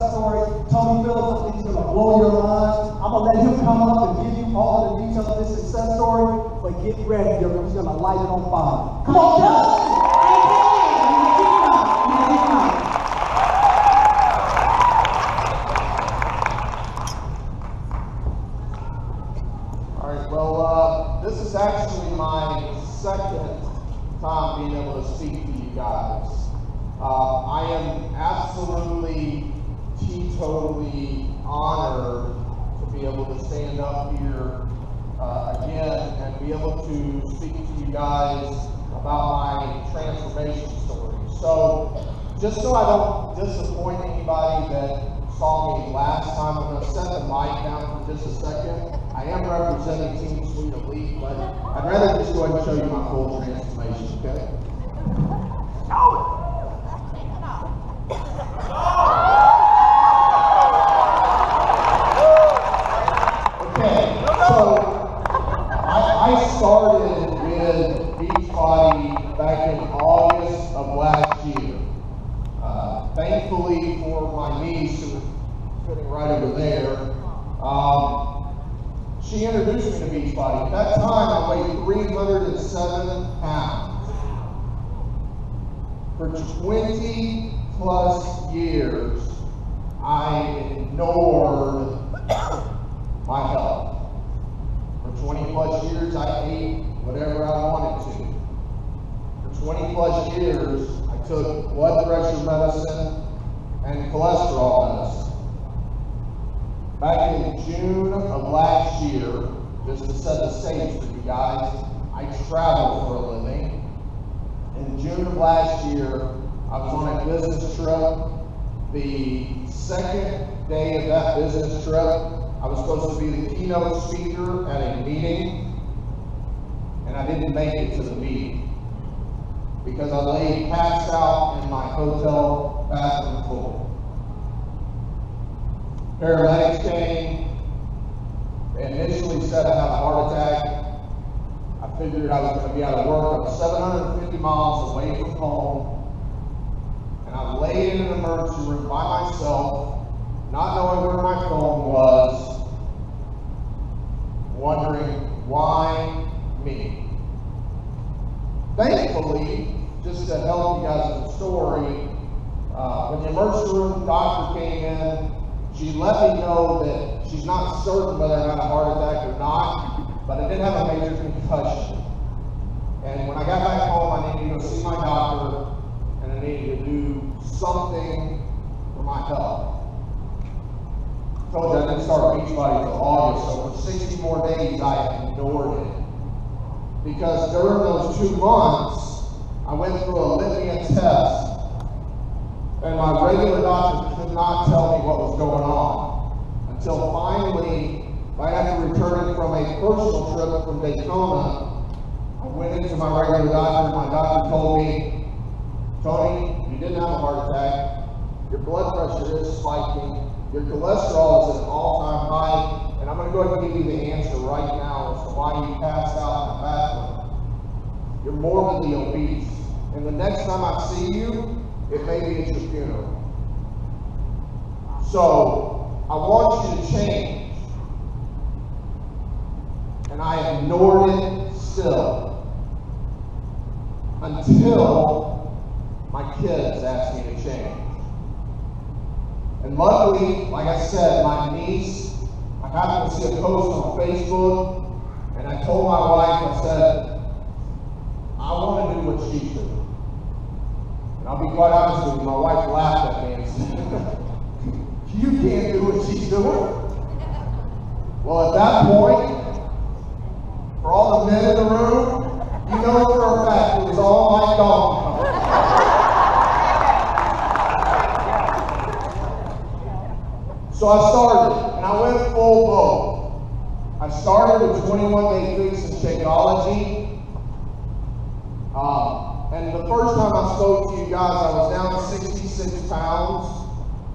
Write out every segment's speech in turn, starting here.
story. Tony Phillips, I think he's going to blow your mind. I'm going to let him come up and give you all the details of this success story, but get ready, he's going to light it on fire. Come on, Phillips! This is actually my second time being able to speak to you guys. I am absolutely, teetotally honored to be able to stand up here again and be able to speak to you guys about my transformation story. So, just so I don't disappoint anybody that saw me last time, I'm going to set the mic down for just a second. I am representing Team Sweet Elite, but I'd rather just go ahead and show you my full transformation, okay? Okay, so I started with Beachbody back in August of last year. Thankfully for my niece, who was sitting right over there, she introduced me to Beachbody. At that time, I weighed 307 pounds. For 20 plus years, I ignored my health. For 20 plus years, I ate whatever I wanted to. For 20 plus years, I took blood pressure medicine and cholesterol medicine. Back in June of last year, just to set the stage for you guys, I traveled for a living. In June of last year, I was on a business trip. The second day of that business trip, I was supposed to be the keynote speaker at a meeting, and I didn't make it to the meeting because I laid passed out in my hotel bathroom floor. Paramedics came. They initially said I had a heart attack. I figured I was going to be out of work. I was 750 miles away from home. And I laid in an emergency room by myself, not knowing where my phone was, wondering why me. Thankfully, just to help you guys with the story, when the emergency room doctor came in, she let me know that she's not certain whether I had a heart attack or not, but I did have a major concussion. And when I got back home, I needed to go see my doctor, and I needed to do something for my health. I told you I didn't start Beachbody until August, so for 60 more days I ignored it. Because during those 2 months, I went through a litany of tests, and my regular doctor could not tell me what was going on. Until finally, right after returning from a personal trip from Daytona, I went into my regular doctor, and my doctor told me, Tony, you didn't have a heart attack, your blood pressure is spiking, your cholesterol is at an all-time high, and I'm going to go ahead and give you the answer right now as to why you passed out in the bathroom. You're morbidly obese, and the next time I see you, it may be at your funeral. So, I want you to change. And I ignored it still. Until my kids asked me to change. And luckily, like I said, my niece, I happened to see a post on Facebook, and I told my wife, I said, I want to do what she's doing. And I'll be quite honest with you, my wife laughed at me and said, you can't do what she's doing. Well, at that point, for all the men in the room, you know for a fact it was all my dog. So I started, and I went full blow. I started with 21-day fix in Shakeology. And the first time I spoke to you guys, I was down 66 pounds.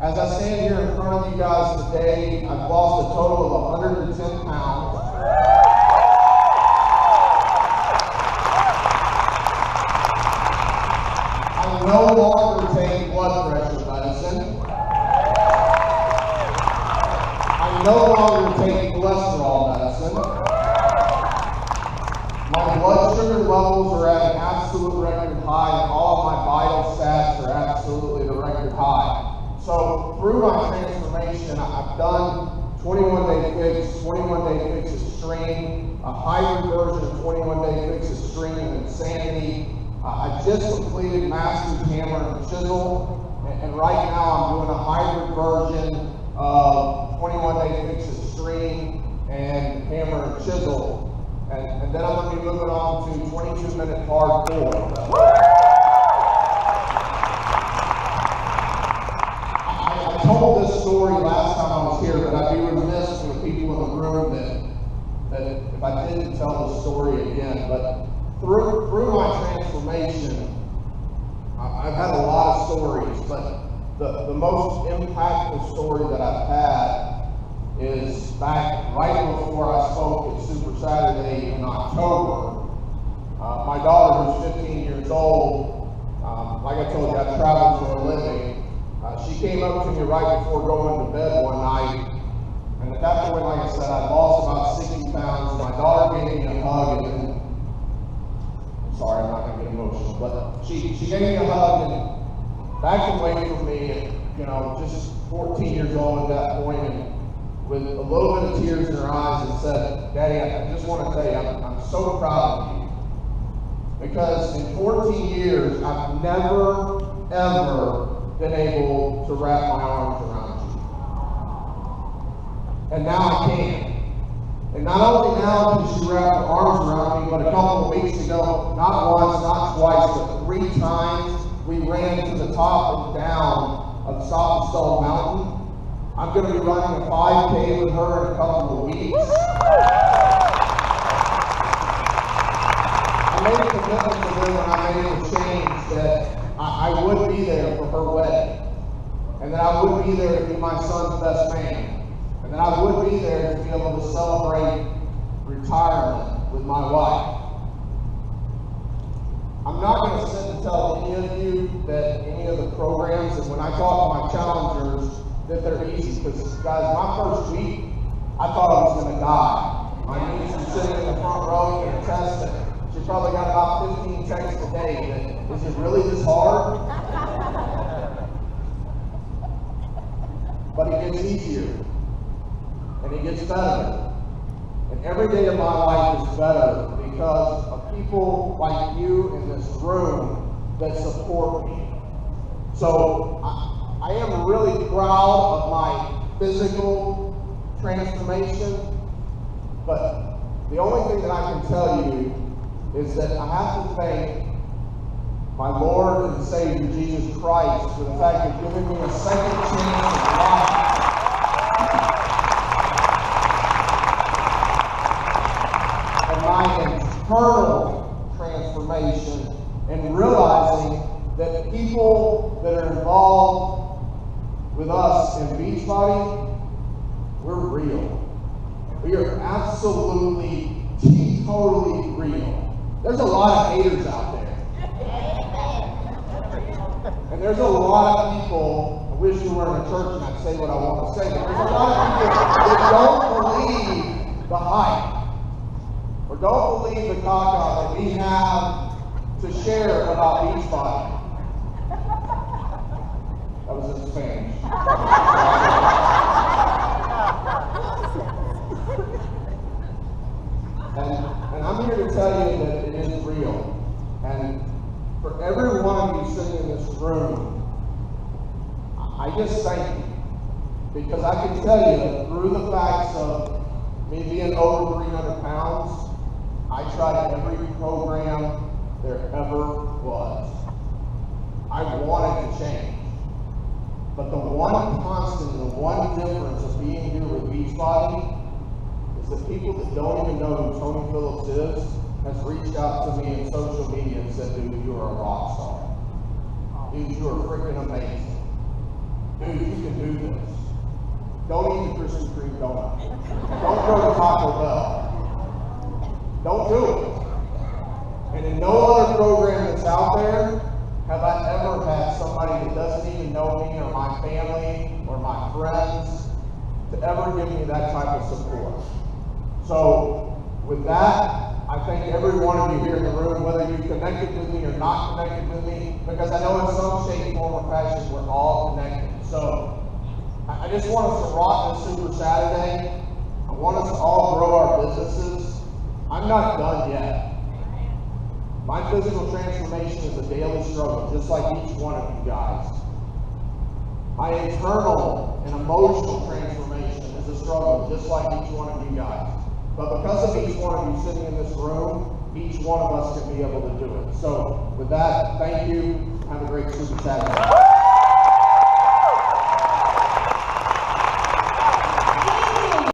As I stand here in front of you guys today, I've lost a total of 110 pounds. I no longer take blood pressure medicine. I no longer take cholesterol medicine. My blood sugar levels are at an absolute record high, and all of my vital stats are absolutely at a record high. So through my transformation, I've done 21-day fix, 21-day fix extreme, a hybrid version of 21-day fix extreme and insanity. I just completed master's hammer and chisel. And right now I'm doing a hybrid version of 21-day fix extreme and hammer and chisel. And then I'm going to be moving on to 22-minute hardcore. I told this story last time I was here, but I'd be remiss for the people in the room that if I didn't tell the story again. But through my transformation, I've had a lot of stories, but the most impactful story that I've had is back right before I spoke at Super Saturday in October. My daughter, who's 15 years old, like I told you, I travel for a living. She came up to me right before going to bed one night, and at that point, like I said, I'd lost about 60 pounds. My daughter gave me a hug, and sorry, I'm not going to get emotional, but she gave me a hug and backed away from me, just 14 years old at that point, and with a little bit of tears in her eyes, and said, "Daddy, I just want to tell you, I'm so proud of you. Because in 14 years, I've never, ever been able to wrap my arms around you. And now I can. And not only now can she wrap her arms around me, but a couple of weeks ago, not once, not twice, but 3 times, we ran to the top and down of Stop and Stone Mountain. I'm going to be running a 5K with her in a couple of weeks. I made a commitment to her when I made a change that I would be there for her wedding, and that I would be there to be my son's best man, and that I would be there to be able to celebrate retirement with my wife. I'm not going to sit and tell any of you that any of the programs, and when I talk to my challengers, that they're easy, because guys, my first week, I thought I was going to die. My niece was sitting in the front row and testing. She probably got about 15 texts a day that, is it really this hard? But it gets easier, and it gets better. And every day of my life is better because of people like you in this room that support me. So I am really proud of my physical transformation, but the only thing that I can tell you is that I have to thank my Lord and Savior Jesus Christ for the fact of giving me a second chance of life. And my internal transformation, and realizing that people that are involved with us in Beachbody, we're real. We are absolutely, totally real. There's a lot of haters out there. And there's a lot of people, I wish you were in a church and I'd say what I want to say, but there's a lot of people that don't believe the hype, or don't believe the caca that we have to share about Beachbody. That was in Spanish. And I'm here to tell you that it is real. And for every one of you sitting in this room, I just thank you. Because I can tell you, through the facts of me being over 300 pounds, I tried every program there ever was. I wanted to change. But the one constant, the one difference of being here with Beachbody is that people that don't even know who Tony Phillips is has reached out to me in social media and said, "Dude, you are a rock star. Dude, you are freaking amazing. Dude, you can do this. Don't eat the Krispy Kreme donut. Don't go to Taco Bell. Don't do it." And in no other program that's out there have I ever had somebody that doesn't even know me or my family or my friends to ever give me that type of support. So with that, I thank every one of you here in the room, whether you connected with me or not connected with me, because I know in some shape, form, or fashion, we're all connected. So I just want us to rock this Super Saturday. I want us to all grow our businesses. I'm not done yet. My physical transformation is a daily struggle, just like each one of you guys. My internal and emotional transformation is a struggle, just like each one of you guys. But because of each one of you sitting in this room, each one of us can be able to do it. So with that, thank you. Have a great Super Saturday.